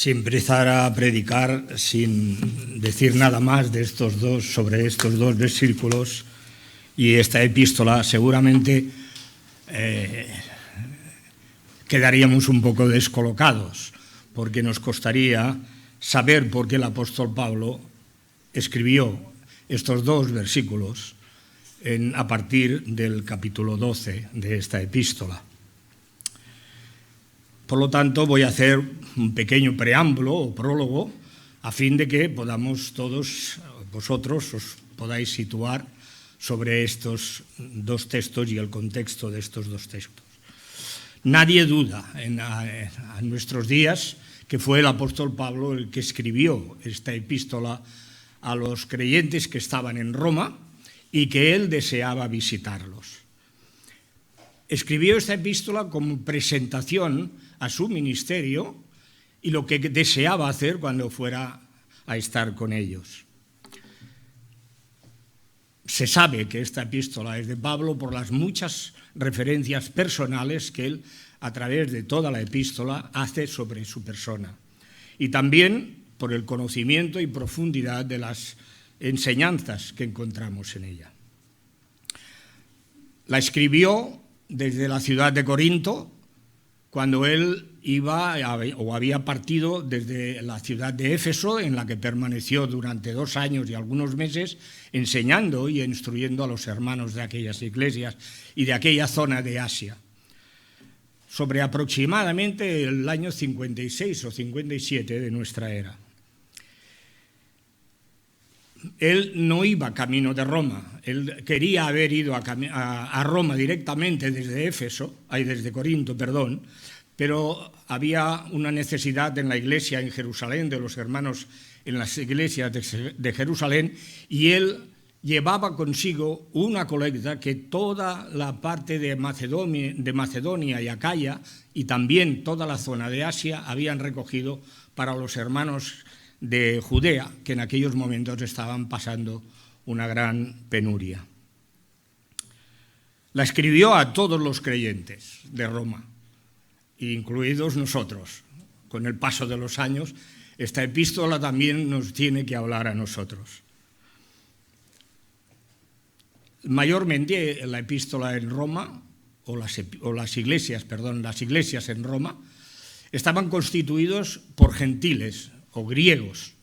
Si empezara a predicar sin decir nada más sobre estos dos versículos y esta epístola, seguramente quedaríamos un poco descolocados, porque nos costaría saber por qué el apóstol Pablo escribió estos dos versículos a partir del capítulo 12 de esta epístola. Por lo tanto, voy a hacer un pequeño preámbulo o prólogo a fin de que podamos todos vosotros os podáis situar sobre estos dos textos y el contexto de estos dos textos. Nadie duda a nuestros días que fue el apóstol Pablo el que escribió esta epístola a los creyentes que estaban en Roma y que él deseaba visitarlos. Escribió esta epístola como presentación a su ministerio y lo que deseaba hacer cuando fuera a estar con ellos. Se sabe que esta epístola es de Pablo por las muchas referencias personales que él, a través de toda la epístola, hace sobre su persona. Y también por el conocimiento y profundidad de las enseñanzas que encontramos en ella. La escribió desde la ciudad de Corinto, cuando él había partido desde la ciudad de Éfeso, en la que permaneció durante 2 años y algunos meses, enseñando y instruyendo a los hermanos de aquellas iglesias y de aquella zona de Asia. Sobre aproximadamente el año 56 o 57 de nuestra era. Él no iba camino de Roma, él quería haber ido a Roma directamente desde Corinto, pero había una necesidad en la iglesia en Jerusalén, de los hermanos en las iglesias de Jerusalén, y él llevaba consigo una colecta que toda la parte de Macedonia y Acaya, y también toda la zona de Asia, habían recogido para los hermanos de Judea, que en aquellos momentos estaban pasando una gran penuria. La escribió a todos los creyentes de Roma, incluidos nosotros. Con el paso de los años, esta epístola también nos tiene que hablar a nosotros. Mayormente la epístola en Roma, las iglesias en Roma, estaban constituidos por gentiles o griegos,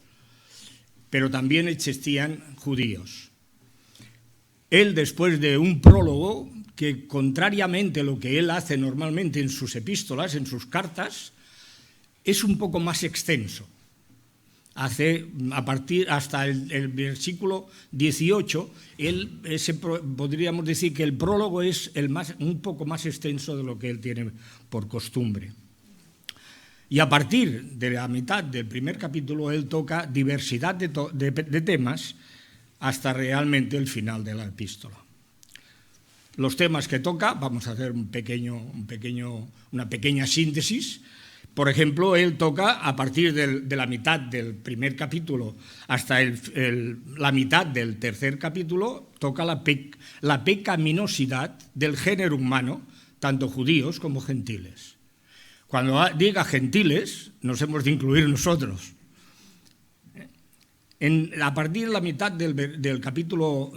pero también existían judíos. Él, después de un prólogo que, contrariamente a lo que él hace normalmente en sus epístolas, en sus cartas, es un poco más extenso. Hasta el versículo 18, podríamos decir que el prólogo es un poco más extenso de lo que él tiene por costumbre. Y a partir de la mitad del primer capítulo, él toca diversidad de temas hasta realmente el final de la epístola. Los temas que toca, vamos a hacer una pequeña síntesis. Por ejemplo, él toca a partir de la mitad del primer capítulo hasta la mitad del tercer capítulo, toca la pecaminosidad del género humano, tanto judíos como gentiles. Cuando diga gentiles, nos hemos de incluir nosotros. A partir de la mitad del capítulo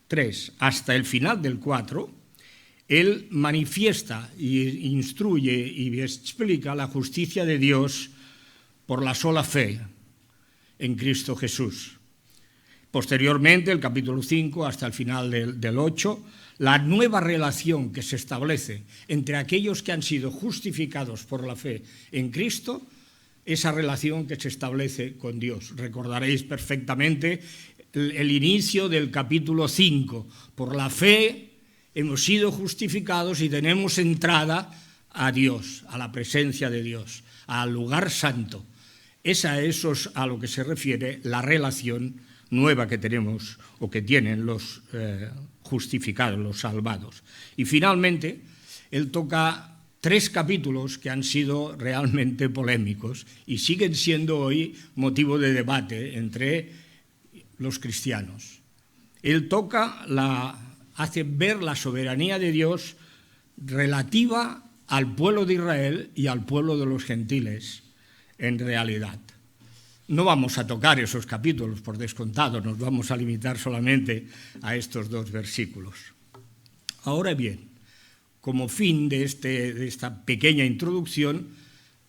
3 hasta el final del 4, él manifiesta y instruye y explica la justicia de Dios por la sola fe en Cristo Jesús. Posteriormente, el capítulo 5 hasta el final del 8, la nueva relación que se establece entre aquellos que han sido justificados por la fe en Cristo, esa relación que se establece con Dios. Recordaréis perfectamente el inicio del capítulo 5. Por la fe hemos sido justificados y tenemos entrada a Dios, a la presencia de Dios, al lugar santo. Eso es a lo que se refiere la relación nueva que tenemos o que tienen los justificados, los salvados. Y finalmente, él toca 3 capítulos que han sido realmente polémicos y siguen siendo hoy motivo de debate entre los cristianos. Él hace ver la soberanía de Dios relativa al pueblo de Israel y al pueblo de los gentiles en realidad. No vamos a tocar esos capítulos por descontado, nos vamos a limitar solamente a estos 2 versículos. Ahora bien, como fin de esta pequeña introducción,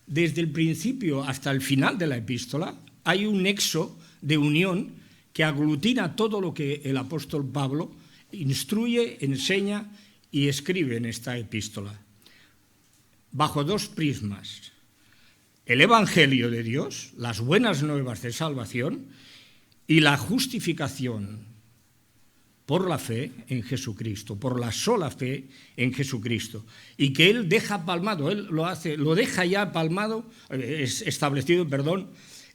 desde el principio hasta el final de la epístola hay un nexo de unión que aglutina todo lo que el apóstol Pablo instruye, enseña y escribe en esta epístola, bajo 2 prismas: el Evangelio de Dios, las buenas nuevas de salvación, y la justificación por la fe en Jesucristo, por la sola fe en Jesucristo, y que él deja palmado, él lo deja ya palmado, establecido,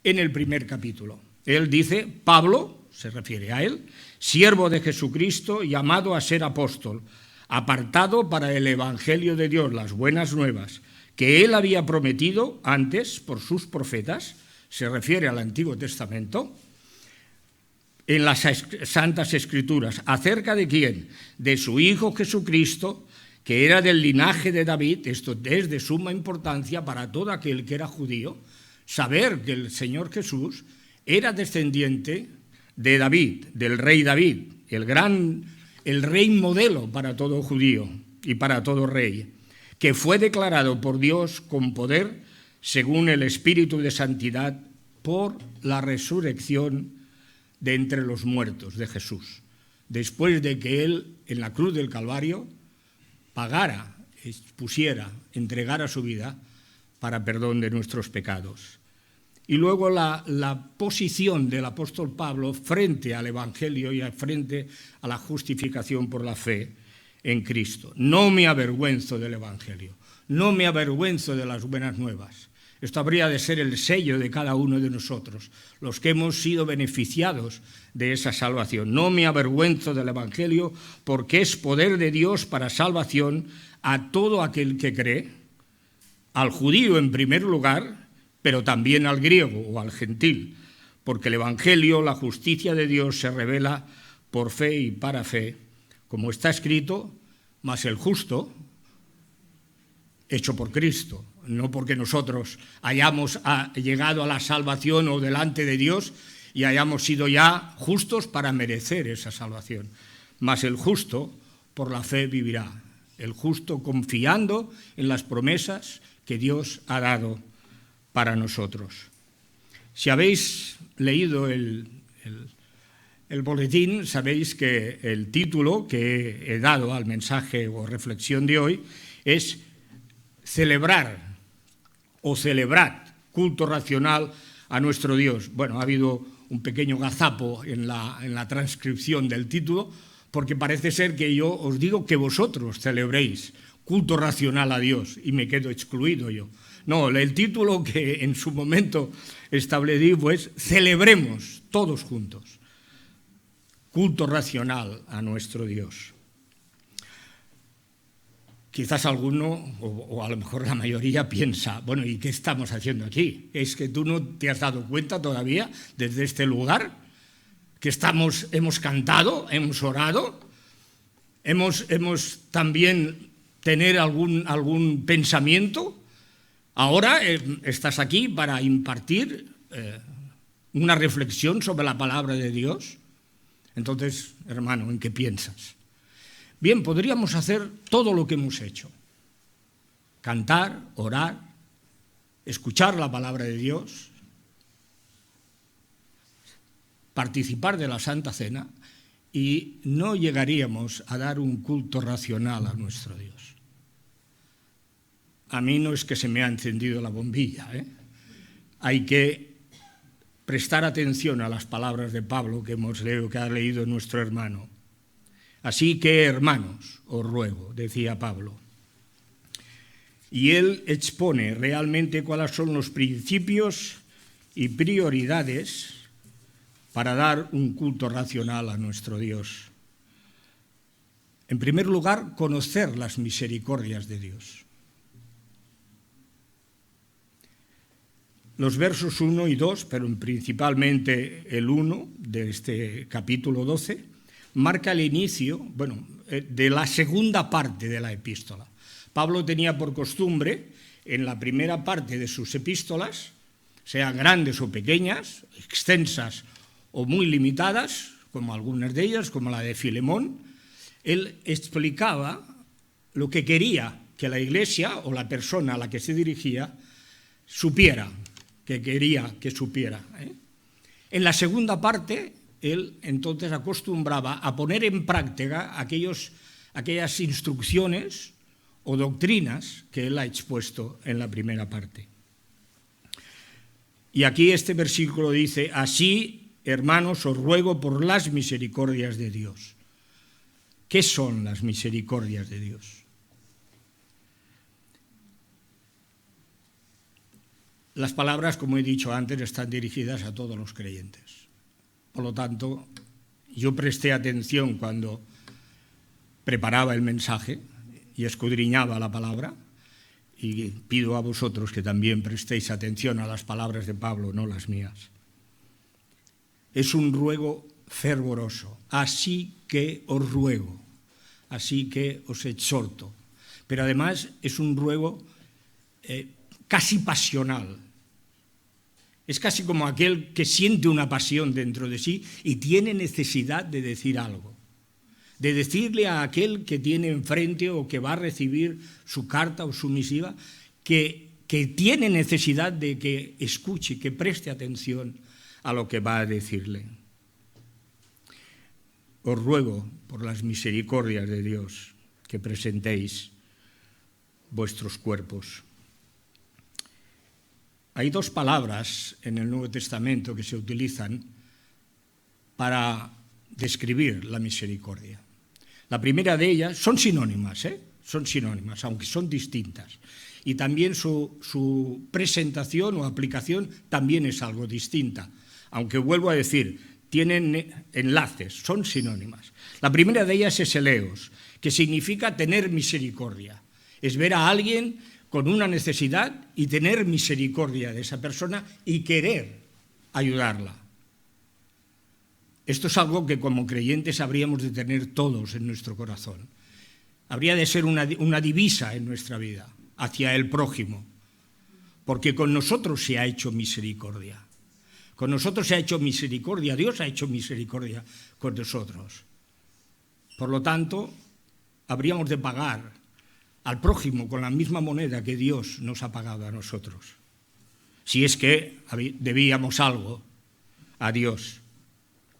en el primer capítulo. Él dice: Pablo, se refiere a él, siervo de Jesucristo, llamado a ser apóstol, apartado para el Evangelio de Dios, las buenas nuevas, que él había prometido antes por sus profetas, se refiere al Antiguo Testamento, en las Santas Escrituras. ¿Acerca de quién? De su Hijo Jesucristo, que era del linaje de David. Esto es de suma importancia para todo aquel que era judío, saber que el Señor Jesús era descendiente de David, del rey David, el rey modelo para todo judío y para todo rey, que fue declarado por Dios con poder según el Espíritu de Santidad por la resurrección de entre los muertos de Jesús, después de que él en la cruz del Calvario pagara, expusiera, entregara su vida para perdón de nuestros pecados. Y luego la posición del apóstol Pablo frente al Evangelio y frente a la justificación por la fe en Cristo. No me avergüenzo del Evangelio, no me avergüenzo de las buenas nuevas. Esto habría de ser el sello de cada uno de nosotros, los que hemos sido beneficiados de esa salvación. No me avergüenzo del Evangelio, porque es poder de Dios para salvación a todo aquel que cree, al judío en primer lugar, pero también al griego o al gentil, porque el Evangelio, la justicia de Dios, se revela por fe y para fe, como está escrito: mas el justo, hecho por Cristo, no porque nosotros hayamos llegado a la salvación o delante de Dios y hayamos sido ya justos para merecer esa salvación, mas el justo por la fe vivirá, el justo confiando en las promesas que Dios ha dado para nosotros. Si habéis leído el boletín, sabéis que el título que he dado al mensaje o reflexión de hoy es celebrar o celebrad culto racional a nuestro Dios. Bueno, ha habido un pequeño gazapo en la transcripción del título, porque parece ser que yo os digo que vosotros celebréis culto racional a Dios y me quedo excluido yo. No, el título que en su momento establecí fue celebremos todos juntos culto racional a nuestro Dios. Quizás alguno, o a lo mejor la mayoría, piensa: bueno, ¿y qué estamos haciendo aquí? ¿Es que tú no te has dado cuenta todavía desde este lugar que hemos cantado, hemos orado, hemos también tener algún pensamiento? Ahora estás aquí para impartir una reflexión sobre la palabra de Dios. Entonces, hermano, ¿en qué piensas? Bien, podríamos hacer todo lo que hemos hecho: cantar, orar, escuchar la palabra de Dios, participar de la Santa Cena, y no llegaríamos a dar un culto racional a nuestro Dios. A mí no es que se me ha encendido la bombilla, Hay que prestar atención a las palabras de Pablo que ha leído nuestro hermano. Así que, hermanos, os ruego, decía Pablo. Y él expone realmente cuáles son los principios y prioridades para dar un culto racional a nuestro Dios. En primer lugar, conocer las misericordias de Dios. Los versos 1 y 2, pero principalmente el 1 de este capítulo 12, marca el inicio, de la segunda parte de la epístola. Pablo tenía por costumbre, en la primera parte de sus epístolas, sean grandes o pequeñas, extensas o muy limitadas, como algunas de ellas, como la de Filemón, él explicaba lo que quería que la Iglesia o la persona a la que se dirigía supiera, que quería que supiera. En la segunda parte, él entonces acostumbraba a poner en práctica aquellas instrucciones o doctrinas que él ha expuesto en la primera parte. Y aquí este versículo dice: así, hermanos, os ruego por las misericordias de Dios. ¿Qué son las misericordias de Dios? Las palabras, como he dicho antes, están dirigidas a todos los creyentes. Por lo tanto, yo presté atención cuando preparaba el mensaje y escudriñaba la palabra, y pido a vosotros que también prestéis atención a las palabras de Pablo, no las mías. Es un ruego fervoroso, así que os ruego, así que os exhorto. Pero además es un ruego casi pasional. Es casi como aquel que siente una pasión dentro de sí y tiene necesidad de decir algo, de decirle a aquel que tiene enfrente o que va a recibir su carta o su misiva, que tiene necesidad de que escuche, que preste atención a lo que va a decirle. Os ruego por las misericordias de Dios que presentéis vuestros cuerpos. Hay dos palabras en el Nuevo Testamento que se utilizan para describir la misericordia. La primera de ellas, son sinónimas, aunque son distintas. Y también su presentación o aplicación también es algo distinta. Aunque vuelvo a decir, tienen enlaces, son sinónimas. La primera de ellas es eleos, que significa tener misericordia. Es ver a alguien con una necesidad y tener misericordia de esa persona y querer ayudarla. Esto es algo que como creyentes habríamos de tener todos en nuestro corazón. Habría de ser una divisa en nuestra vida hacia el prójimo, porque con nosotros se ha hecho misericordia. Con nosotros se ha hecho misericordia, Dios ha hecho misericordia con nosotros. Por lo tanto, habríamos de pagar al prójimo con la misma moneda que Dios nos ha pagado a nosotros, si es que debíamos algo a Dios.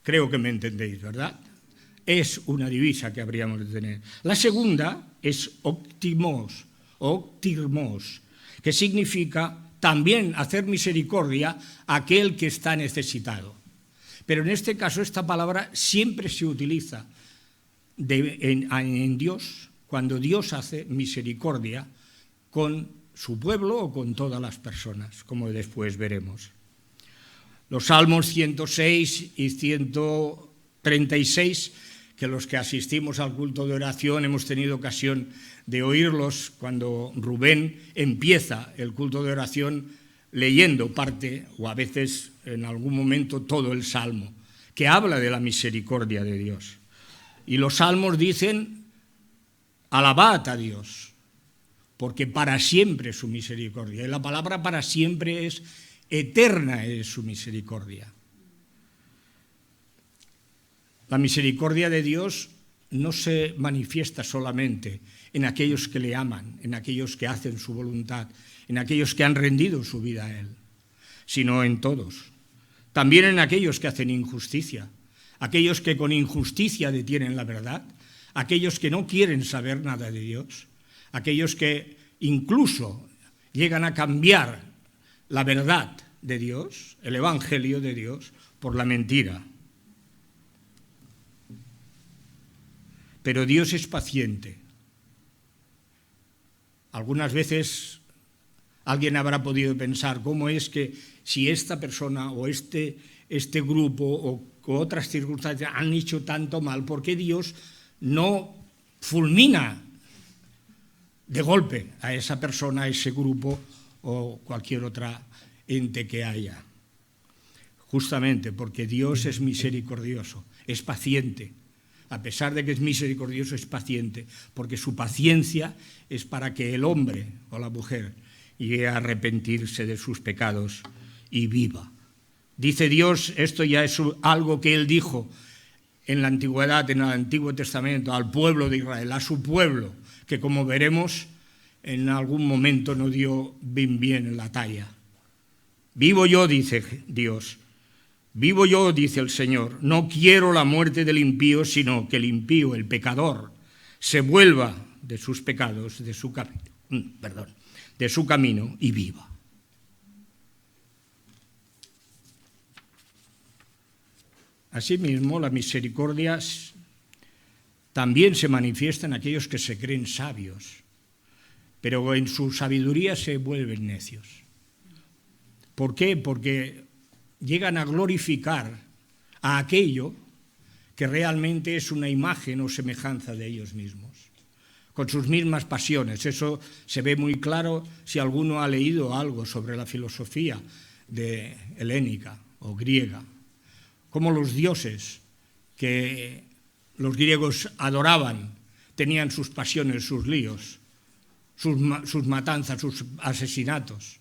Creo que me entendéis, ¿verdad? Es una divisa que habríamos de tener. La segunda es optimos, que significa también hacer misericordia a aquel que está necesitado. Pero en este caso esta palabra siempre se utiliza en Dios, cuando Dios hace misericordia con su pueblo o con todas las personas, como después veremos. Los Salmos 106 y 136, que los que asistimos al culto de oración hemos tenido ocasión de oírlos cuando Rubén empieza el culto de oración leyendo parte, o a veces en algún momento todo el Salmo, que habla de la misericordia de Dios. Y los Salmos dicen: alabad a Dios, porque para siempre es su misericordia. Y la palabra para siempre es eterna, es su misericordia. La misericordia de Dios no se manifiesta solamente en aquellos que le aman, en aquellos que hacen su voluntad, en aquellos que han rendido su vida a Él, sino en todos. También en aquellos que hacen injusticia, aquellos que con injusticia detienen la verdad, aquellos que no quieren saber nada de Dios, aquellos que incluso llegan a cambiar la verdad de Dios, el Evangelio de Dios, por la mentira. Pero Dios es paciente. Algunas veces alguien habrá podido pensar cómo es que si esta persona o este grupo o otras circunstancias han hecho tanto mal, ¿por qué Dios no fulmina de golpe a esa persona, a ese grupo o cualquier otra ente que haya? Justamente porque Dios es misericordioso, es paciente. A pesar de que es misericordioso, es paciente, porque su paciencia es para que el hombre o la mujer llegue a arrepentirse de sus pecados y viva. Dice Dios, esto ya es algo que Él dijo en la antigüedad, en el Antiguo Testamento, al pueblo de Israel, a su pueblo, que como veremos, en algún momento no dio bien en la talla. Vivo yo, dice Dios, vivo yo, dice el Señor, no quiero la muerte del impío, sino que el impío, el pecador, se vuelva de sus pecados, de su camino y viva. Asimismo, la misericordia también se manifiesta en aquellos que se creen sabios, pero en su sabiduría se vuelven necios. ¿Por qué? Porque llegan a glorificar a aquello que realmente es una imagen o semejanza de ellos mismos, con sus mismas pasiones. Eso se ve muy claro si alguno ha leído algo sobre la filosofía helénica o griega, cómo los dioses que los griegos adoraban tenían sus pasiones, sus líos, sus matanzas, sus asesinatos.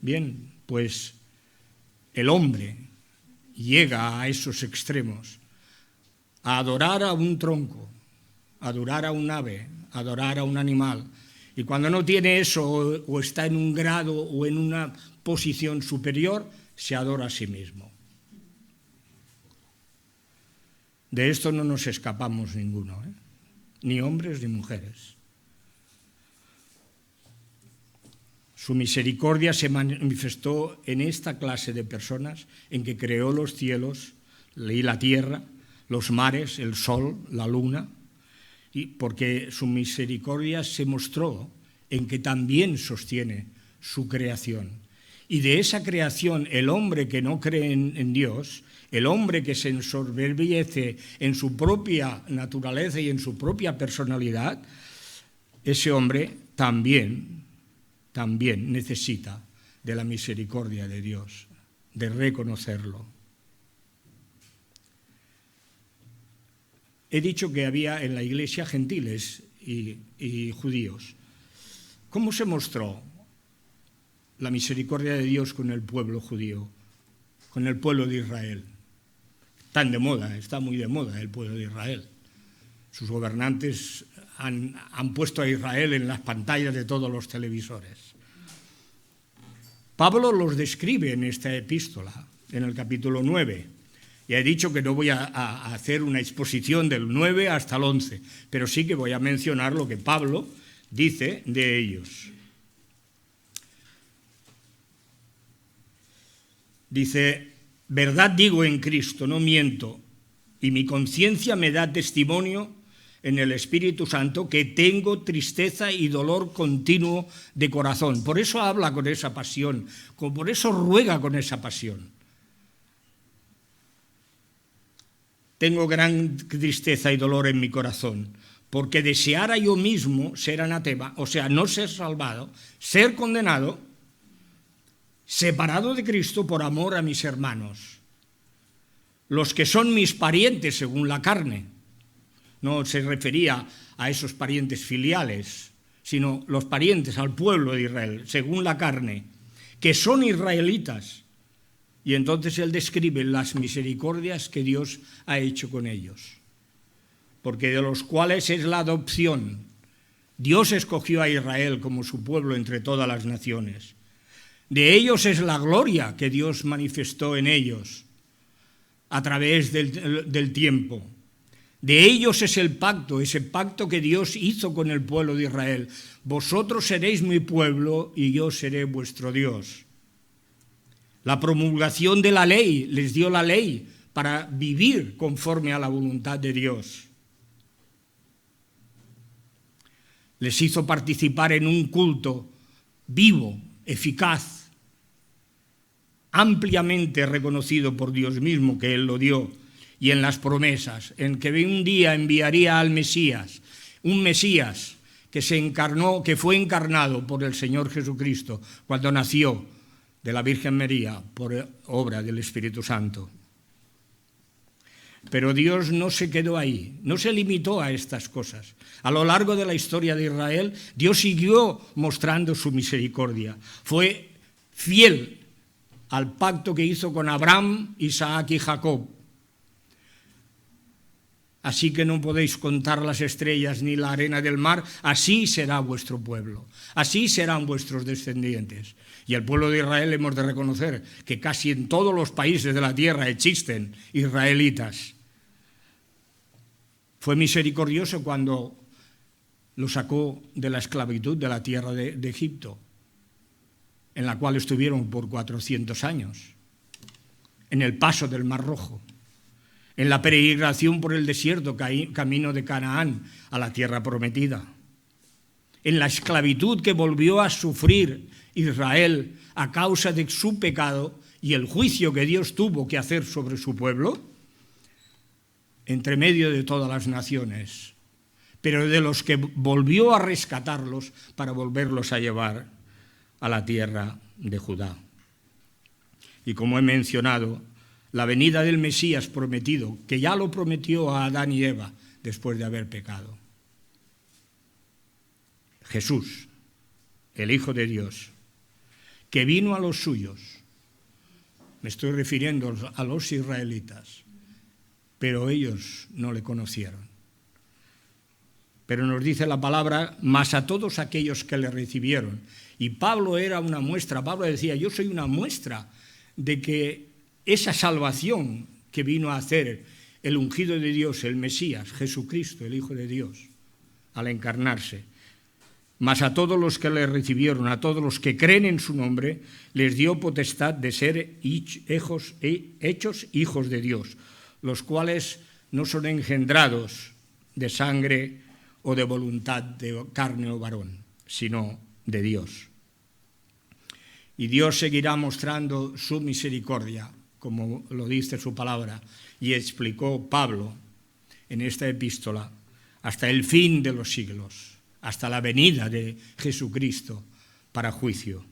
Bien, pues el hombre llega a esos extremos, a adorar a un tronco, a adorar a un ave, a adorar a un animal. Y cuando no tiene eso o está en un grado o en una posición superior, se adora a sí mismo. De esto no nos escapamos ninguno, ni hombres ni mujeres. Su misericordia se manifestó en esta clase de personas en que creó los cielos y la tierra, los mares, el sol, la luna, y porque su misericordia se mostró en que también sostiene su creación. Y de esa creación, el hombre que no cree en Dios, el hombre que se ensoberbece en su propia naturaleza y en su propia personalidad, ese hombre también necesita de la misericordia de Dios, de reconocerlo. He dicho que había en la iglesia gentiles y judíos. ¿Cómo se mostró la misericordia de Dios con el pueblo judío, con el pueblo de Israel? Está muy de moda el pueblo de Israel. Sus gobernantes han puesto a Israel en las pantallas de todos los televisores. Pablo los describe en esta epístola, en el capítulo 9. Ya he dicho que no voy a hacer una exposición del 9 hasta el 11, pero sí que voy a mencionar lo que Pablo dice de ellos. Dice, verdad digo en Cristo, no miento, y mi conciencia me da testimonio en el Espíritu Santo que tengo tristeza y dolor continuo de corazón. Por eso habla con esa pasión, por eso ruega con esa pasión. Tengo gran tristeza y dolor en mi corazón, porque deseara yo mismo ser anatema, o sea, no ser salvado, ser condenado, separado de Cristo por amor a mis hermanos, los que son mis parientes según la carne. No se refería a esos parientes filiales, sino los parientes al pueblo de Israel, según la carne, que son israelitas. Y entonces él describe las misericordias que Dios ha hecho con ellos, porque de los cuales es la adopción. Dios escogió a Israel como su pueblo entre todas las naciones. De ellos es la gloria que Dios manifestó en ellos a través del tiempo. De ellos es el pacto, ese pacto que Dios hizo con el pueblo de Israel. Vosotros seréis mi pueblo y yo seré vuestro Dios. La promulgación de la ley, les dio la ley para vivir conforme a la voluntad de Dios. Les hizo participar en un culto vivo, eficaz, ampliamente reconocido por Dios mismo, que Él lo dio, y en las promesas, en que un día enviaría al Mesías, un Mesías que se encarnó, que fue encarnado por el Señor Jesucristo cuando nació de la Virgen María por obra del Espíritu Santo. Pero Dios no se quedó ahí, no se limitó a estas cosas. A lo largo de la historia de Israel, Dios siguió mostrando su misericordia. Fue fiel al pacto que hizo con Abraham, Isaac y Jacob. Así que no podéis contar las estrellas ni la arena del mar, así será vuestro pueblo, así serán vuestros descendientes. Y el pueblo de Israel hemos de reconocer que casi en todos los países de la tierra existen israelitas. Fue misericordioso cuando lo sacó de la esclavitud de la tierra de Egipto, en la cual estuvieron por 400 años, en el paso del Mar Rojo, en la peregrinación por el desierto, camino de Canaán a la tierra prometida, en la esclavitud que volvió a sufrir Israel a causa de su pecado y el juicio que Dios tuvo que hacer sobre su pueblo, entre medio de todas las naciones, pero de los que volvió a rescatarlos para volverlos a llevar a la tierra de Judá. Y como he mencionado, la venida del Mesías prometido, que ya lo prometió a Adán y Eva después de haber pecado. Jesús, el Hijo de Dios, que vino a los suyos, me estoy refiriendo a los israelitas, pero ellos no le conocieron. Pero nos dice la palabra, mas a todos aquellos que le recibieron. Y Pablo era una muestra, Pablo decía, yo soy una muestra de que esa salvación que vino a hacer el ungido de Dios, el Mesías, Jesucristo, el Hijo de Dios, al encarnarse, mas a todos los que le recibieron, a todos los que creen en su nombre, les dio potestad de ser hechos hijos de Dios, los cuales no son engendrados de sangre o de voluntad de carne o varón, sino de Dios. Y Dios seguirá mostrando su misericordia, como lo dice su palabra, y explicó Pablo en esta epístola, hasta el fin de los siglos, hasta la venida de Jesucristo para juicio.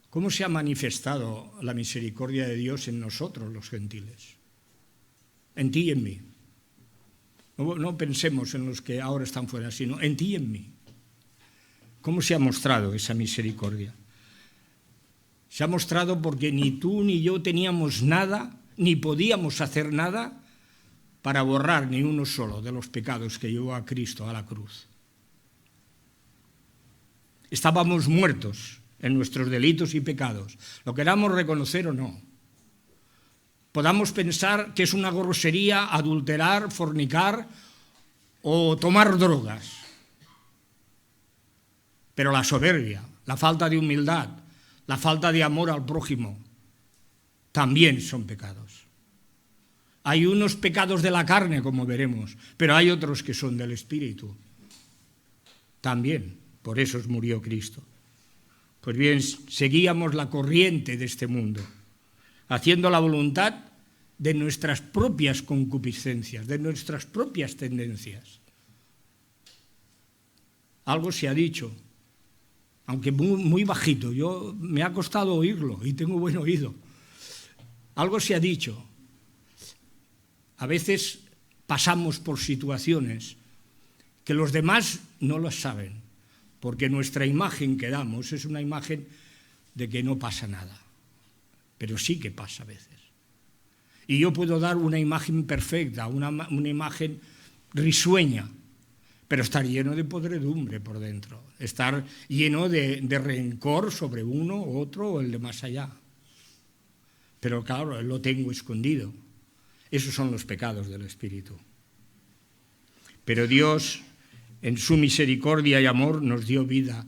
¿Cómo se ha manifestado la misericordia de Dios en nosotros, los gentiles? En ti y en mí. No pensemos en los que ahora están fuera, sino en ti y en mí. ¿Cómo se ha mostrado esa misericordia? Se ha mostrado porque ni tú ni yo teníamos nada, ni podíamos hacer nada para borrar ni uno solo de los pecados que llevó a Cristo a la cruz. Estábamos muertos en nuestros delitos y pecados, lo queramos reconocer o no. Podamos pensar que es una grosería adulterar, fornicar o tomar drogas. Pero la soberbia, la falta de humildad, la falta de amor al prójimo, también son pecados. Hay unos pecados de la carne, como veremos, pero hay otros que son del Espíritu. También, por eso murió Cristo. Pues bien, seguíamos la corriente de este mundo, haciendo la voluntad de nuestras propias concupiscencias, de nuestras propias tendencias. Algo se ha dicho, aunque muy bajito, me ha costado oírlo y tengo buen oído. Algo se ha dicho. A veces pasamos por situaciones que los demás no lo saben, porque nuestra imagen que damos es una imagen de que no pasa nada, pero sí que pasa a veces. Y yo puedo dar una imagen perfecta, una imagen risueña, pero estar lleno de podredumbre por dentro, estar lleno de rencor sobre uno, otro o el de más allá. Pero claro, lo tengo escondido. Esos son los pecados del Espíritu. Pero Dios, en su misericordia y amor, nos dio vida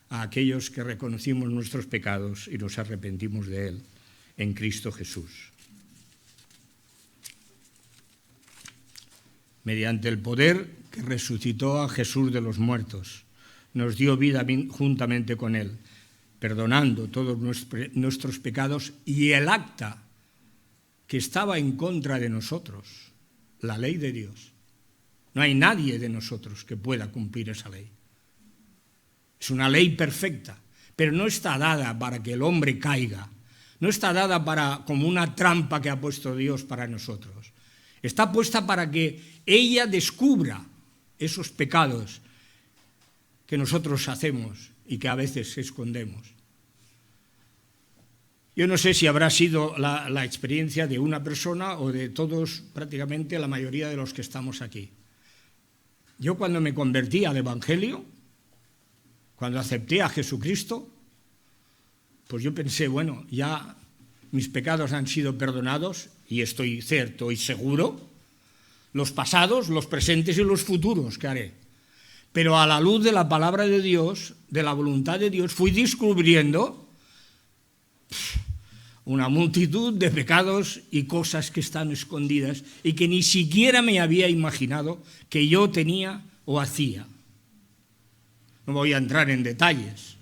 a aquellos que reconocimos nuestros pecados y nos arrepentimos de él en Cristo Jesús. Mediante el poder que resucitó a Jesús de los muertos, nos dio vida juntamente con él, perdonando todos nuestros pecados y el acta que estaba en contra de nosotros, la ley de Dios. No hay nadie de nosotros que pueda cumplir esa ley. Es una ley perfecta, pero no está dada para que el hombre caiga, no está dada como una trampa que ha puesto Dios para nosotros. Está puesta para que ella descubra esos pecados que nosotros hacemos y que a veces escondemos. Yo no sé si habrá sido la experiencia de una persona o de todos, prácticamente la mayoría de los que estamos aquí. Yo cuando me convertí al Evangelio, cuando acepté a Jesucristo, pues yo pensé, bueno, ya mis pecados han sido perdonados y estoy cierto y seguro, los pasados, los presentes y los futuros que haré. Pero a la luz de la palabra de Dios, de la voluntad de Dios, fui descubriendo una multitud de pecados y cosas que están escondidas y que ni siquiera me había imaginado que yo tenía o hacía. No voy a entrar en detalles,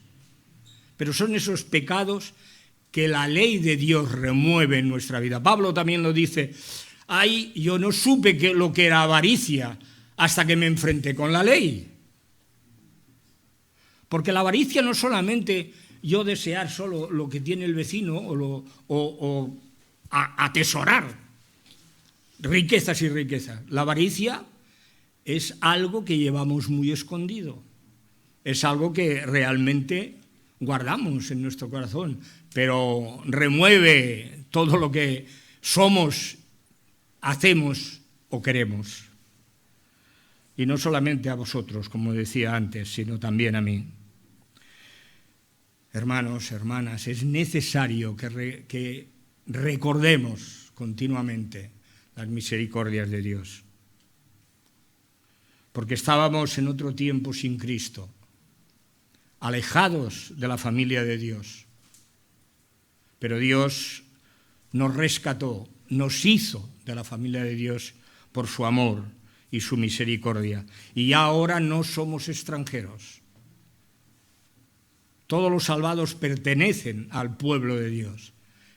pero son esos pecados que la ley de Dios remueve en nuestra vida. Pablo también lo dice, ay, yo no supe lo que era avaricia hasta que me enfrenté con la ley. Porque la avaricia no es solamente yo desear solo lo que tiene el vecino o atesorar riquezas y riquezas. La avaricia es algo que llevamos muy escondido. Es algo que realmente guardamos en nuestro corazón, pero remueve todo lo que somos, hacemos o queremos. Y no solamente a vosotros, como decía antes, sino también a mí. Hermanos, hermanas, es necesario que recordemos continuamente las misericordias de Dios. Porque estábamos en otro tiempo sin Cristo, alejados de la familia de Dios. Pero Dios nos rescató, nos hizo de la familia de Dios por su amor y su misericordia. Y ya ahora no somos extranjeros. Todos los salvados pertenecen al pueblo de Dios.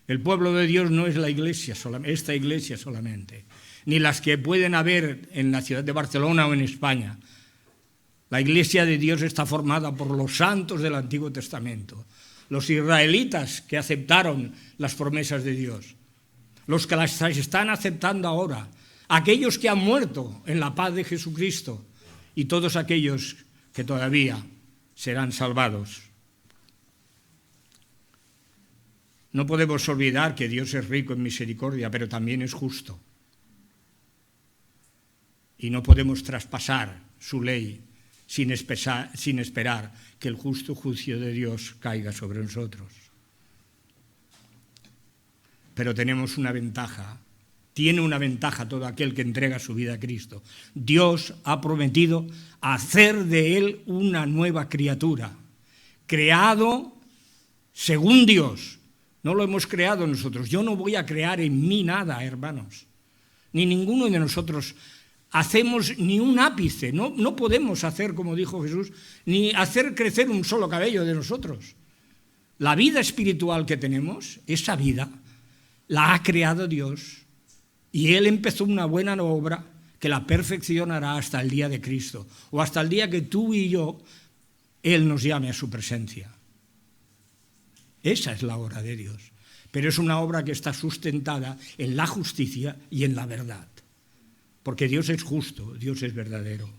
El pueblo de Dios no es la iglesia, esta iglesia solamente, ni las que pueden haber en la ciudad de Barcelona o en España. La iglesia de Dios está formada por los santos del Antiguo Testamento, los israelitas que aceptaron las promesas de Dios, los que las están aceptando ahora, aquellos que han muerto en la paz de Jesucristo y todos aquellos que todavía serán salvados. No podemos olvidar que Dios es rico en misericordia, pero también es justo. Y no podemos traspasar su ley sin esperar que el justo juicio de Dios caiga sobre nosotros. Pero tenemos una ventaja. Tiene una ventaja todo aquel que entrega su vida a Cristo. Dios ha prometido hacer de él una nueva criatura, creado según Dios. No lo hemos creado nosotros. Yo no voy a crear en mí nada, hermanos. Ni ninguno de nosotros hacemos ni un ápice. No podemos hacer, como dijo Jesús, ni hacer crecer un solo cabello de nosotros. La vida espiritual que tenemos, esa vida, la ha creado Dios. Y Él empezó una buena obra que la perfeccionará hasta el día de Cristo. O hasta el día que tú y yo, Él nos llame a su presencia. Esa es la obra de Dios, pero es una obra que está sustentada en la justicia y en la verdad, porque Dios es justo, Dios es verdadero.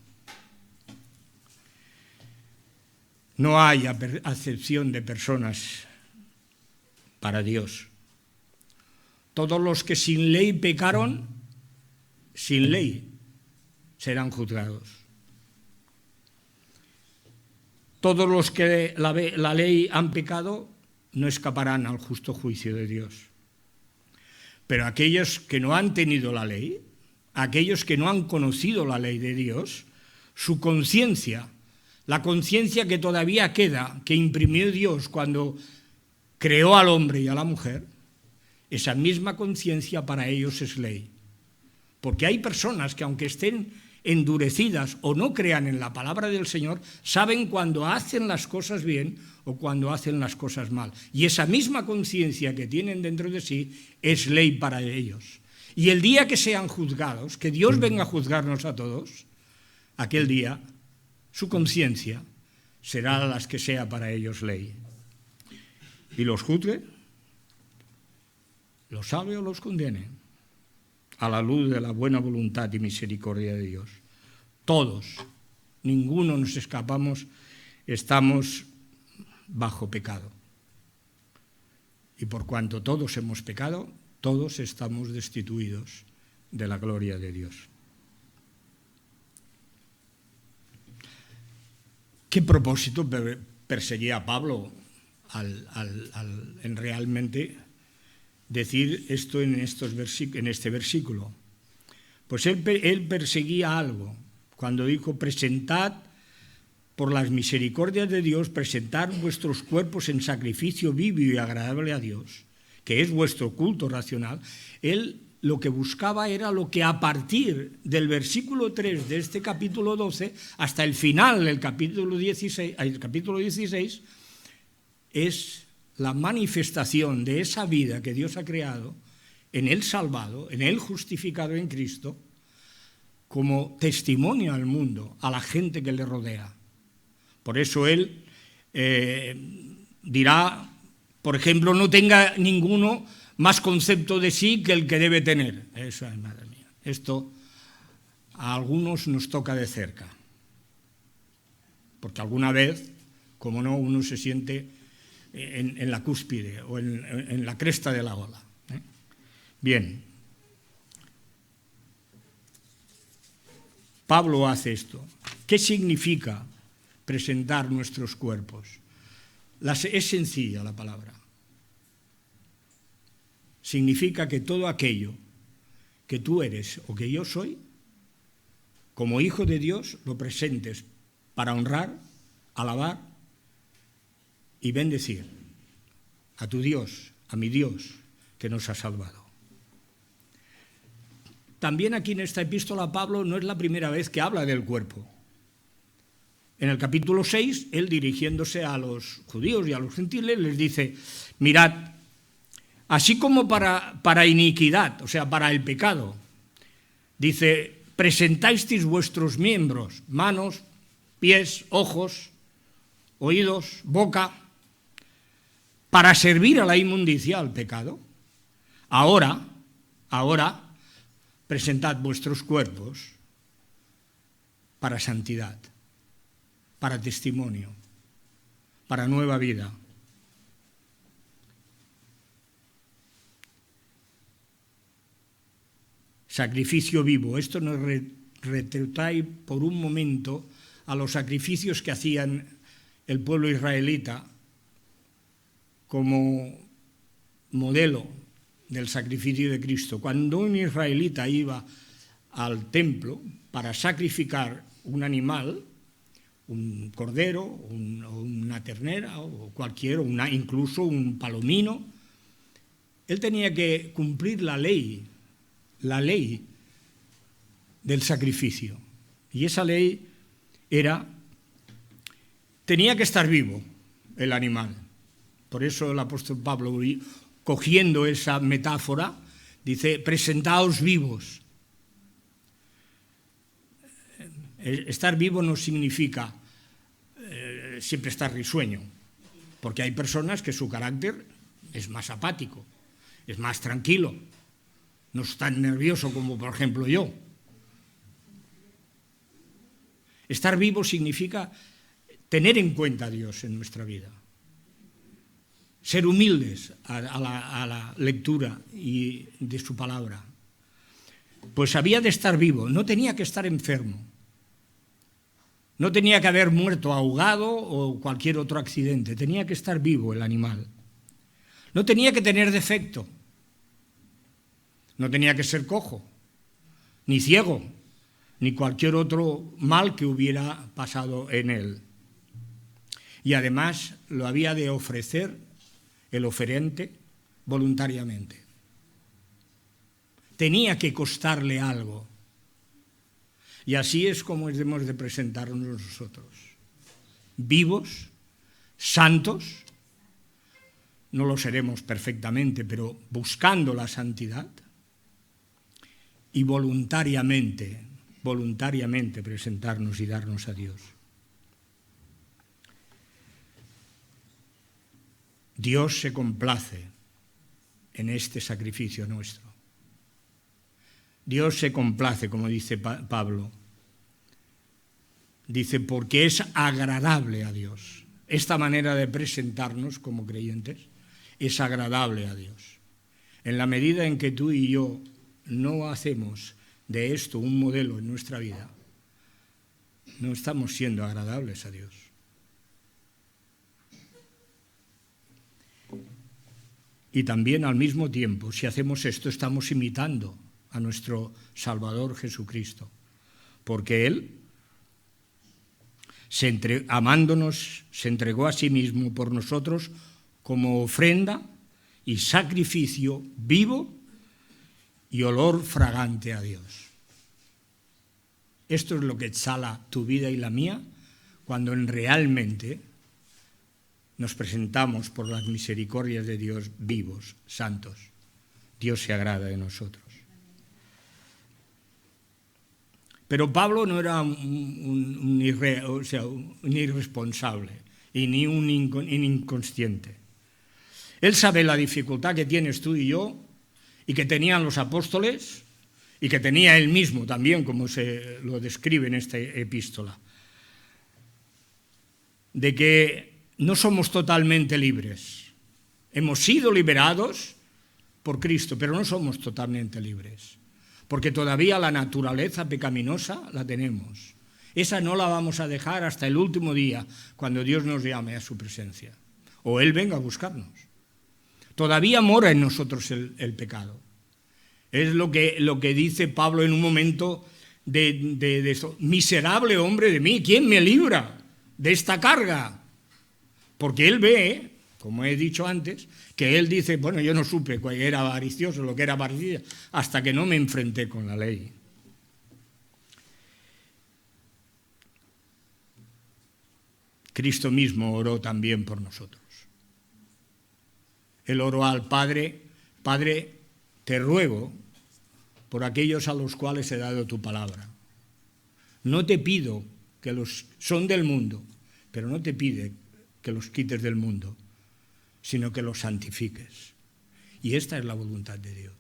No hay acepción de personas para Dios. Todos los que sin ley pecaron, sin ley serán juzgados. Todos los que la ley han pecado no escaparán al justo juicio de Dios. Pero aquellos que no han tenido la ley, aquellos que no han conocido la ley de Dios, su conciencia, la conciencia que todavía queda, que imprimió Dios cuando creó al hombre y a la mujer, esa misma conciencia para ellos es ley. Porque hay personas que aunque estén endurecidas o no crean en la palabra del Señor, saben cuando hacen las cosas bien o cuando hacen las cosas mal. Y esa misma conciencia que tienen dentro de sí es ley para ellos. Y el día que sean juzgados, que Dios venga a juzgarnos a todos, aquel día su conciencia será la que sea para ellos ley. Y los juzgue, los salve o los condene, a la luz de la buena voluntad y misericordia de Dios. Todos, ninguno nos escapamos, estamos bajo pecado. Y por cuanto todos hemos pecado, todos estamos destituidos de la gloria de Dios. ¿Qué propósito perseguía Pablo en realmente decir esto en este versículo? Pues él perseguía algo. Cuando dijo, presentad por las misericordias de Dios, presentad vuestros cuerpos en sacrificio vivo y agradable a Dios, que es vuestro culto racional, él lo que buscaba era lo que a partir del versículo 3 de este capítulo 12 hasta el final del capítulo 16, es la manifestación de esa vida que Dios ha creado en el salvado, en el justificado en Cristo, como testimonio al mundo, a la gente que le rodea. Por eso él dirá, por ejemplo, no tenga ninguno más concepto de sí que el que debe tener. Eso es, madre mía. Esto a algunos nos toca de cerca. Porque alguna vez, como no, uno se siente en la cúspide o en la cresta de la ola. Bien. Pablo hace esto. ¿Qué significa presentar nuestros cuerpos? Es sencilla la palabra. Significa que todo aquello que tú eres o que yo soy, como hijo de Dios, lo presentes para honrar, alabar y bendecir a tu Dios, a mi Dios, que nos ha salvado. También aquí en esta epístola Pablo no es la primera vez que habla del cuerpo. En el capítulo 6, él dirigiéndose a los judíos y a los gentiles les dice, mirad, así como para iniquidad, o sea, para el pecado, dice, presentáis vuestros miembros, manos, pies, ojos, oídos, boca, para servir a la inmundicia, al pecado. Ahora, presentad vuestros cuerpos para santidad, para testimonio, para nueva vida. Sacrificio vivo. Esto nos retrotrae por un momento a los sacrificios que hacían el pueblo israelita como modelo del sacrificio de Cristo. Cuando un israelita iba al templo para sacrificar un animal, un cordero, una ternera o incluso un palomino, él tenía que cumplir la ley del sacrificio. Y esa ley tenía que estar vivo el animal. Por eso el apóstol Pablo, cogiendo esa metáfora, dice, presentaos vivos. Estar vivo no significa siempre estar risueño, porque hay personas que su carácter es más apático, es más tranquilo, no es tan nervioso como por ejemplo yo. Estar vivo significa tener en cuenta a Dios en nuestra vida, ser humildes a la lectura y de su palabra. Pues había de estar vivo, no tenía que estar enfermo, no tenía que haber muerto ahogado o cualquier otro accidente, tenía que estar vivo el animal. No tenía que tener defecto, no tenía que ser cojo, ni ciego, ni cualquier otro mal que hubiera pasado en él. Y además lo había de ofrecer el oferente voluntariamente. Tenía que costarle algo. Y así es como hemos de presentarnos nosotros. Vivos, santos, no lo seremos perfectamente, pero buscando la santidad y voluntariamente presentarnos y darnos a Dios. Dios se complace en este sacrificio nuestro. Dios se complace, como dice Pablo. Dice, porque es agradable a Dios. Esta manera de presentarnos como creyentes es agradable a Dios. En la medida en que tú y yo no hacemos de esto un modelo en nuestra vida, no estamos siendo agradables a Dios. Y también al mismo tiempo, si hacemos esto, estamos imitando a nuestro Salvador Jesucristo, porque Él, amándonos, se entregó a sí mismo por nosotros como ofrenda y sacrificio vivo y olor fragante a Dios. Esto es lo que exhala tu vida y la mía cuando realmente nos presentamos por las misericordias de Dios vivos, santos. Dios se agrada de nosotros. Pero Pablo no era un irresponsable y ni un inconsciente. Él sabe la dificultad que tienes tú y yo, y que tenían los apóstoles, y que tenía él mismo también, como se lo describe en esta epístola, de que no somos totalmente libres. Hemos sido liberados por Cristo, pero no somos totalmente libres, porque todavía la naturaleza pecaminosa la tenemos. Esa no la vamos a dejar hasta el último día, cuando Dios nos llame a su presencia, o Él venga a buscarnos. Todavía mora en nosotros el pecado. Es lo que dice Pablo en un momento de eso. Miserable hombre de mí, ¿quién me libra de esta carga? Porque él ve, como he dicho antes, que él dice, bueno, yo no supe que era avaricioso, lo que era avaricia, hasta que no me enfrenté con la ley. Cristo mismo oró también por nosotros. Él oró al Padre: Padre, te ruego por aquellos a los cuales he dado tu palabra. No te pido que los son del mundo, pero no te pide que los quites del mundo, sino que los santifiques. Y esta es la voluntad de Dios.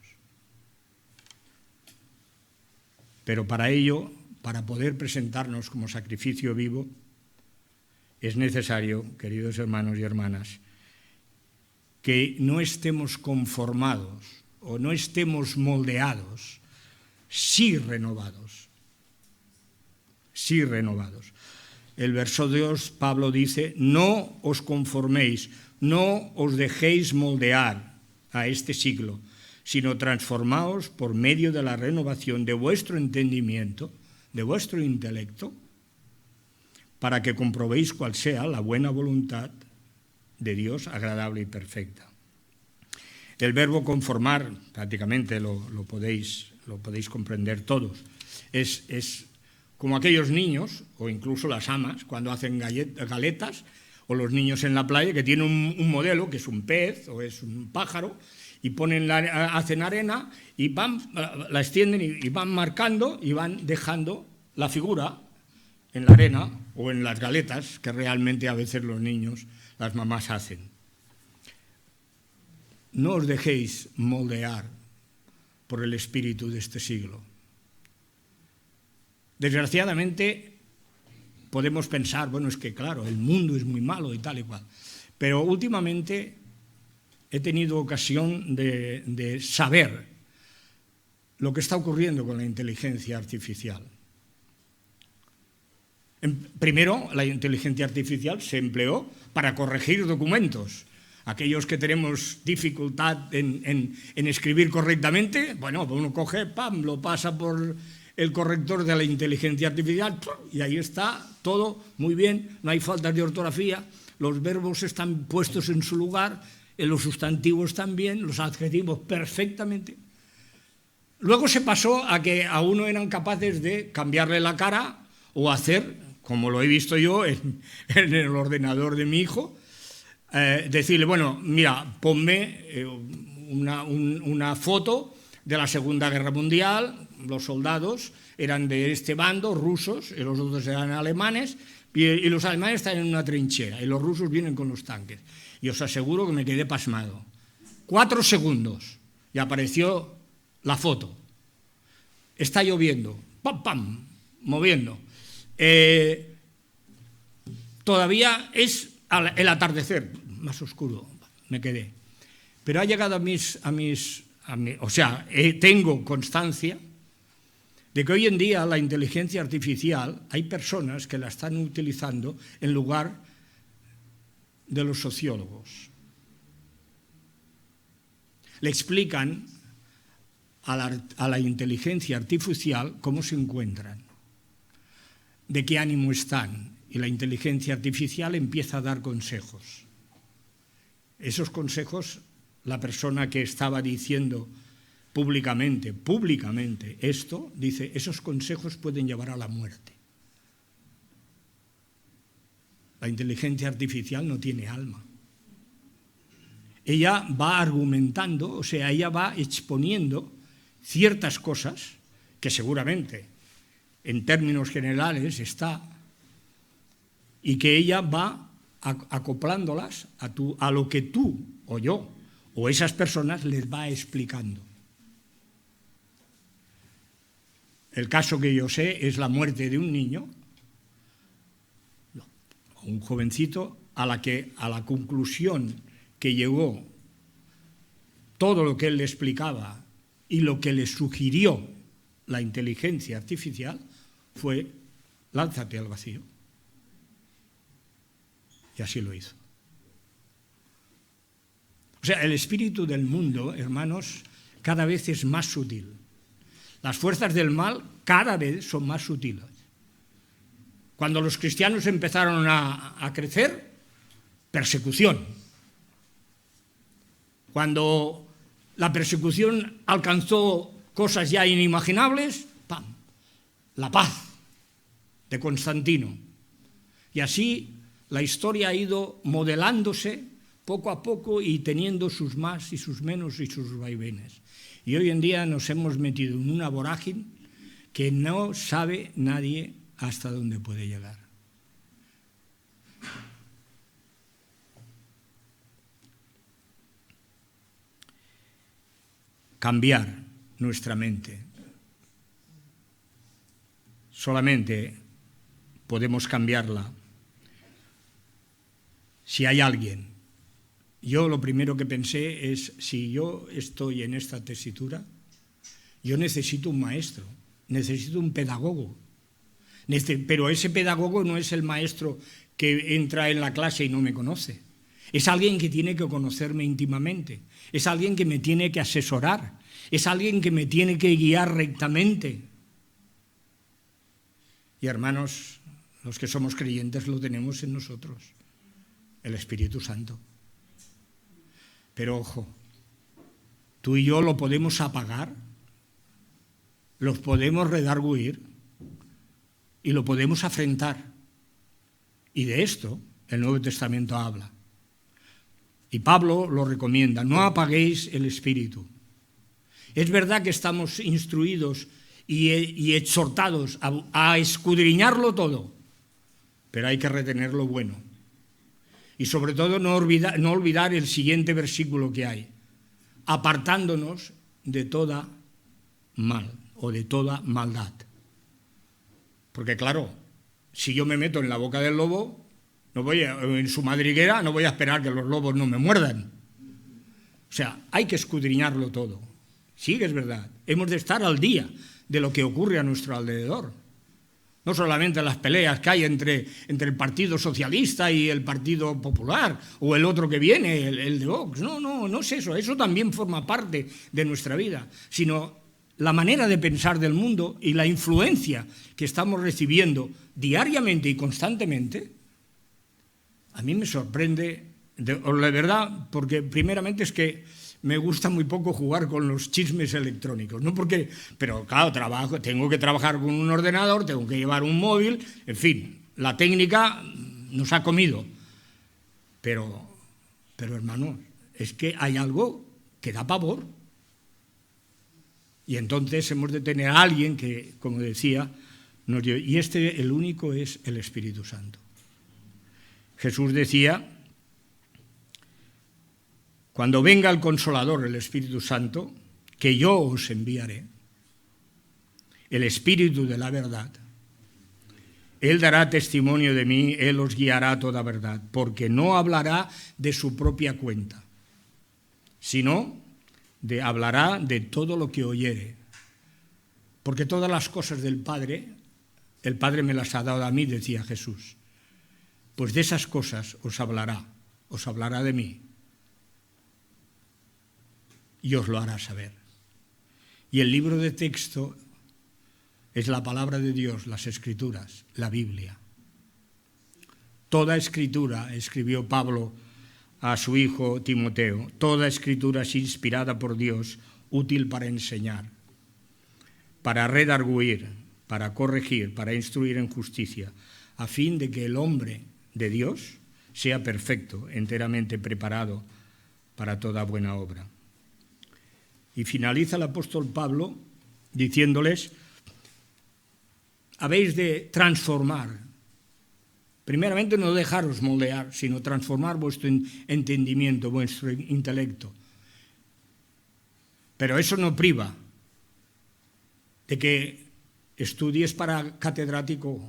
Pero para ello, para poder presentarnos como sacrificio vivo, es necesario, queridos hermanos y hermanas, que no estemos conformados o no estemos moldeados, sí renovados. Sí renovados. El verso 2, Pablo dice, no os conforméis, no os dejéis moldear a este siglo, sino transformaos por medio de la renovación de vuestro entendimiento, de vuestro intelecto, para que comprobéis cuál sea la buena voluntad de Dios, agradable y perfecta. El verbo conformar, prácticamente lo podéis comprender todos, es como aquellos niños, o incluso las amas, cuando hacen galetas, o los niños en la playa, que tienen un modelo, que es un pez o es un pájaro, y hacen arena, y la extienden y van marcando y van dejando la figura en la arena o en las galetas, que realmente a veces los niños, las mamás hacen. No os dejéis moldear por el espíritu de este siglo. Desgraciadamente podemos pensar, bueno, es que claro, el mundo es muy malo y tal y cual, pero últimamente he tenido ocasión de saber lo que está ocurriendo con la inteligencia artificial. Primero, la inteligencia artificial se empleó para corregir documentos. Aquellos que tenemos dificultad en escribir correctamente, bueno, uno coge, lo pasa por el corrector de la inteligencia artificial y ahí está todo muy bien, no hay faltas de ortografía, los verbos están puestos en su lugar, los sustantivos también, los adjetivos perfectamente. Luego se pasó a que a uno eran capaces de cambiarle la cara o hacer, como lo he visto yo en el ordenador de mi hijo, decirle, bueno, mira, ponme una foto de la Segunda Guerra Mundial, los soldados eran de este bando, rusos, y los otros eran alemanes, y los alemanes están en una trinchera, y los rusos vienen con los tanques. Y os aseguro que me quedé pasmado. 4 segundos, y apareció la foto. Está lloviendo, pam, pam, moviendo. Todavía es el atardecer, más oscuro, me quedé. Pero ha llegado tengo constancia de que hoy en día la inteligencia artificial hay personas que la están utilizando en lugar de los sociólogos. Le explican a la inteligencia artificial cómo se encuentran, de qué ánimo están, y la inteligencia artificial empieza a dar consejos. Esos consejos, la persona que estaba diciendo públicamente esto, dice, esos consejos pueden llevar a la muerte. La inteligencia artificial no tiene alma. Ella va argumentando, o sea, ella va exponiendo ciertas cosas que seguramente en términos generales está, y que ella va acoplándolas a lo que tú o yo o esas personas les va explicando. El caso que yo sé es la muerte de un niño, un jovencito, a la conclusión que llegó todo lo que él le explicaba y lo que le sugirió la inteligencia artificial fue: lánzate al vacío. Y así lo hizo. O sea, el espíritu del mundo, hermanos, cada vez es más sutil. Las fuerzas del mal cada vez son más sutiles. Cuando los cristianos empezaron a crecer, persecución. Cuando la persecución alcanzó cosas ya inimaginables, ¡pam!, la paz de Constantino. Y así la historia ha ido modelándose poco a poco y teniendo sus más y sus menos y sus vaivenes. Y hoy en día nos hemos metido en una vorágine que no sabe nadie hasta dónde puede llegar. Cambiar nuestra mente. Solamente podemos cambiarla si hay alguien. Yo lo primero que pensé es, si yo estoy en esta tesitura, yo necesito un maestro, necesito un pedagogo. Pero ese pedagogo no es el maestro que entra en la clase y no me conoce. Es alguien que tiene que conocerme íntimamente, es alguien que me tiene que asesorar, es alguien que me tiene que guiar rectamente. Y hermanos, los que somos creyentes lo tenemos en nosotros, el Espíritu Santo. Pero ojo, tú y yo lo podemos apagar, los podemos redarguir y lo podemos afrentar. Y de esto el Nuevo Testamento habla. Y Pablo lo recomienda: no apaguéis el espíritu. Es verdad que estamos instruidos y exhortados a escudriñarlo todo, pero hay que retener lo bueno. Y sobre todo no olvidar el siguiente versículo que hay: apartándonos de toda mal o de toda maldad. Porque claro, si yo me meto en la boca del lobo, en su madriguera, no voy a esperar que los lobos no me muerdan. O sea, hay que escudriñarlo todo. Sí que es verdad, hemos de estar al día de lo que ocurre a nuestro alrededor. No solamente las peleas que hay entre el Partido Socialista y el Partido Popular, o el otro que viene, el de Vox. No es eso. Eso también forma parte de nuestra vida, sino la manera de pensar del mundo y la influencia que estamos recibiendo diariamente y constantemente. A mí me sorprende, de verdad, porque primeramente es que me gusta muy poco jugar con los chismes electrónicos, pero claro, tengo que trabajar con un ordenador, tengo que llevar un móvil, en fin, la técnica nos ha comido. Pero hermanos, es que hay algo que da pavor. Y entonces hemos de tener a alguien que, como decía, nos lleve. Y el único es el Espíritu Santo. Jesús decía: cuando venga el Consolador, el Espíritu Santo, que yo os enviaré, el Espíritu de la verdad, Él dará testimonio de mí, Él os guiará a toda verdad, porque no hablará de su propia cuenta, sino hablará de todo lo que oyere. Porque todas las cosas del Padre, el Padre me las ha dado a mí, decía Jesús. Pues de esas cosas os hablará de mí. Y os lo hará saber. Y el libro de texto es la palabra de Dios, las Escrituras, la Biblia. Toda Escritura, escribió Pablo a su hijo Timoteo, toda Escritura es inspirada por Dios, útil para enseñar, para redarguir, para corregir, para instruir en justicia, a fin de que el hombre de Dios sea perfecto, enteramente preparado para toda buena obra. Y finaliza el apóstol Pablo diciéndoles, habéis de transformar, primeramente no dejaros moldear, sino transformar vuestro entendimiento, vuestro intelecto. Pero eso no priva de que estudies para catedrático,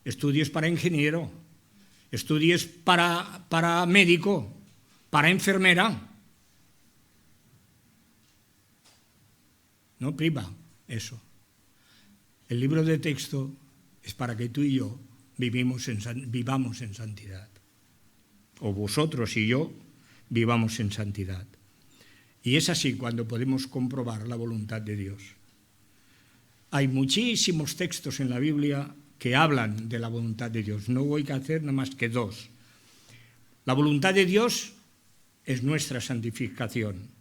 estudies para ingeniero, estudies para médico, para enfermera. No priva eso. El libro de texto es para que tú y yo vivamos en santidad. O vosotros y yo vivamos en santidad. Y es así cuando podemos comprobar la voluntad de Dios. Hay muchísimos textos en la Biblia que hablan de la voluntad de Dios. No voy a hacer nada más que dos. La voluntad de Dios es nuestra santificación.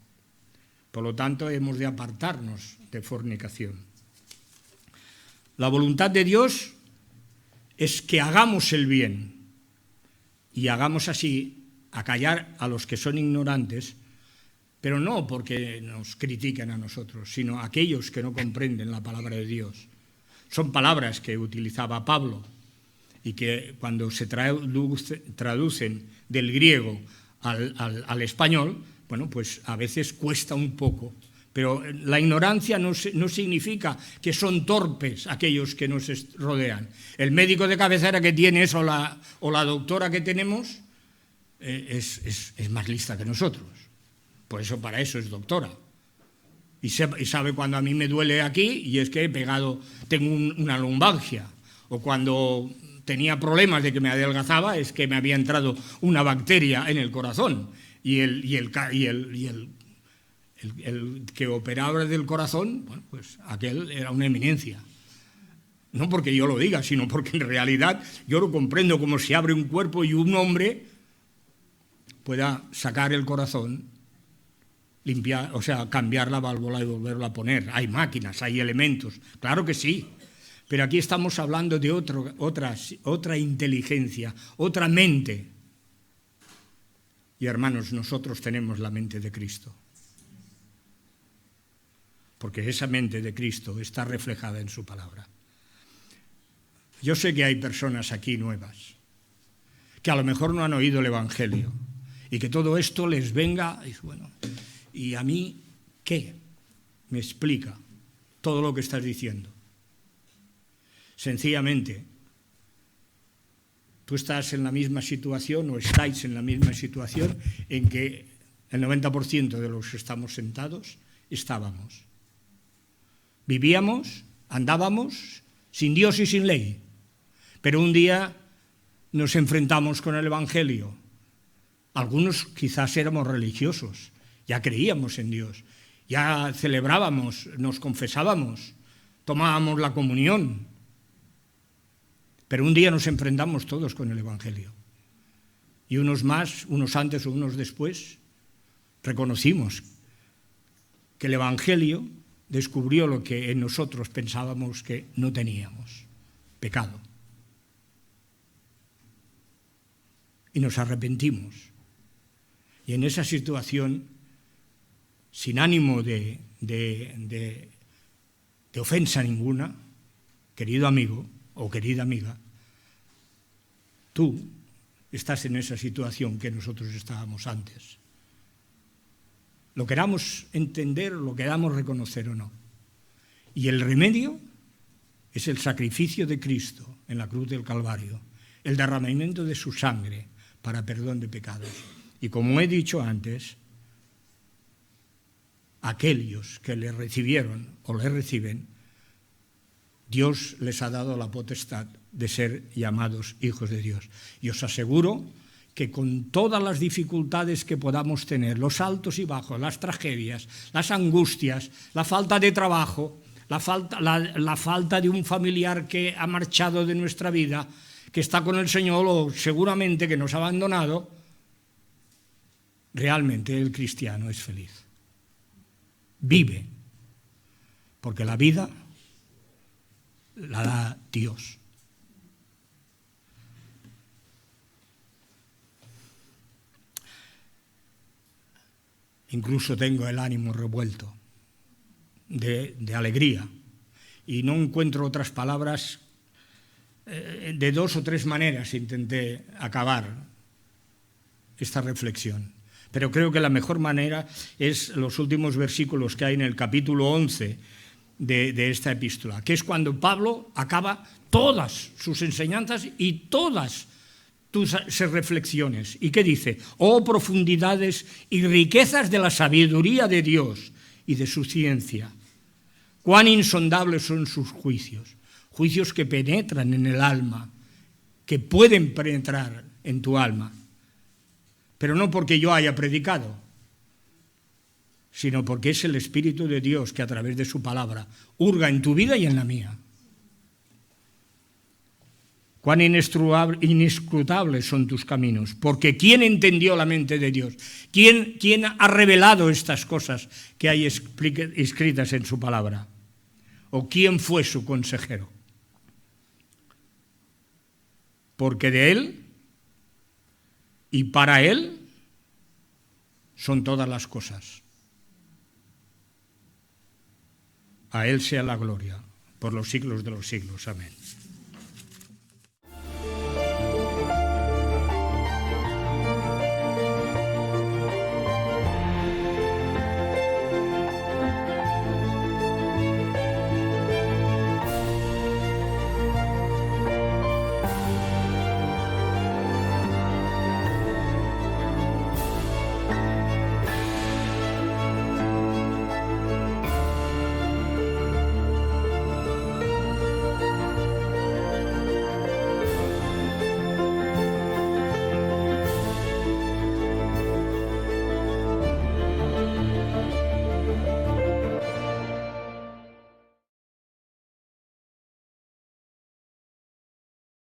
Por lo tanto, hemos de apartarnos de fornicación. La voluntad de Dios es que hagamos el bien y hagamos así acallar a los que son ignorantes, pero no porque nos critiquen a nosotros, sino a aquellos que no comprenden la palabra de Dios. Son palabras que utilizaba Pablo y que cuando se traducen del griego al español, bueno, pues a veces cuesta un poco. Pero la ignorancia no significa que son torpes aquellos que nos rodean. El médico de cabecera que tienes o la doctora que tenemos es más lista que nosotros. Por eso, para eso es doctora. Y sabe cuando a mí me duele aquí y es que tengo una lumbalgia. O cuando tenía problemas de que me adelgazaba es que me había entrado una bacteria en el corazón. Y el que operaba del corazón, bueno, pues aquel era una eminencia. No porque yo lo diga, sino porque en realidad yo lo comprendo como se abre un cuerpo y un hombre pueda sacar el corazón, limpiar, o sea, cambiar la válvula y volverla a poner. Hay máquinas, hay elementos, claro que sí. Pero aquí estamos hablando de otra inteligencia, otra mente. Y hermanos, nosotros tenemos la mente de Cristo. Porque esa mente de Cristo está reflejada en su palabra. Yo sé que hay personas aquí nuevas, que a lo mejor no han oído el Evangelio, y que todo esto les venga, y bueno, ¿y a mí qué? Me explica todo lo que estás diciendo. Sencillamente, tú estás en la misma situación o estáis en la misma situación en que el 90% de los que estamos sentados estábamos. Vivíamos, andábamos sin Dios y sin ley, pero un día nos enfrentamos con el Evangelio. Algunos quizás éramos religiosos, ya creíamos en Dios, ya celebrábamos, nos confesábamos, tomábamos la comunión. Pero un día nos enfrentamos todos con el Evangelio. Y unos más, unos antes o unos después, reconocimos que el Evangelio descubrió lo que en nosotros pensábamos que no teníamos, pecado. Y nos arrepentimos. Y en esa situación, sin ánimo de ofensa ninguna, querido amigo o querida amiga, tú estás en esa situación que nosotros estábamos antes. Lo queramos entender, lo queramos reconocer o no. Y el remedio es el sacrificio de Cristo en la cruz del Calvario, el derramamiento de su sangre para perdón de pecados. Y como he dicho antes, aquellos que le recibieron o le reciben, Dios les ha dado la potestad de ser llamados hijos de Dios. Y os aseguro que con todas las dificultades que podamos tener, los altos y bajos, las tragedias, las angustias, la falta de trabajo, la falta de un familiar que ha marchado de nuestra vida, que está con el Señor o seguramente que nos ha abandonado, realmente el cristiano es feliz. Vive, porque la vida la da Dios. Incluso tengo el ánimo revuelto de alegría y no encuentro otras palabras. De 2 o 3 maneras intenté acabar esta reflexión, pero creo que la mejor manera es los últimos versículos que hay en el capítulo 11 de esta epístola, que es cuando Pablo acaba todas sus enseñanzas y todas sus reflexiones. ¿Y qué dice? Oh profundidades y riquezas de la sabiduría de Dios y de su ciencia. Cuán insondables son sus juicios. Juicios que penetran en el alma, que pueden penetrar en tu alma. Pero no porque yo haya predicado, sino porque es el Espíritu de Dios que a través de su palabra hurga en tu vida y en la mía. Cuán inescrutables son tus caminos, porque ¿quién entendió la mente de Dios? ¿Quién ha revelado estas cosas que hay escritas en su palabra? ¿O quién fue su consejero? Porque de Él y para Él son todas las cosas. A Él sea la gloria por los siglos de los siglos. Amén.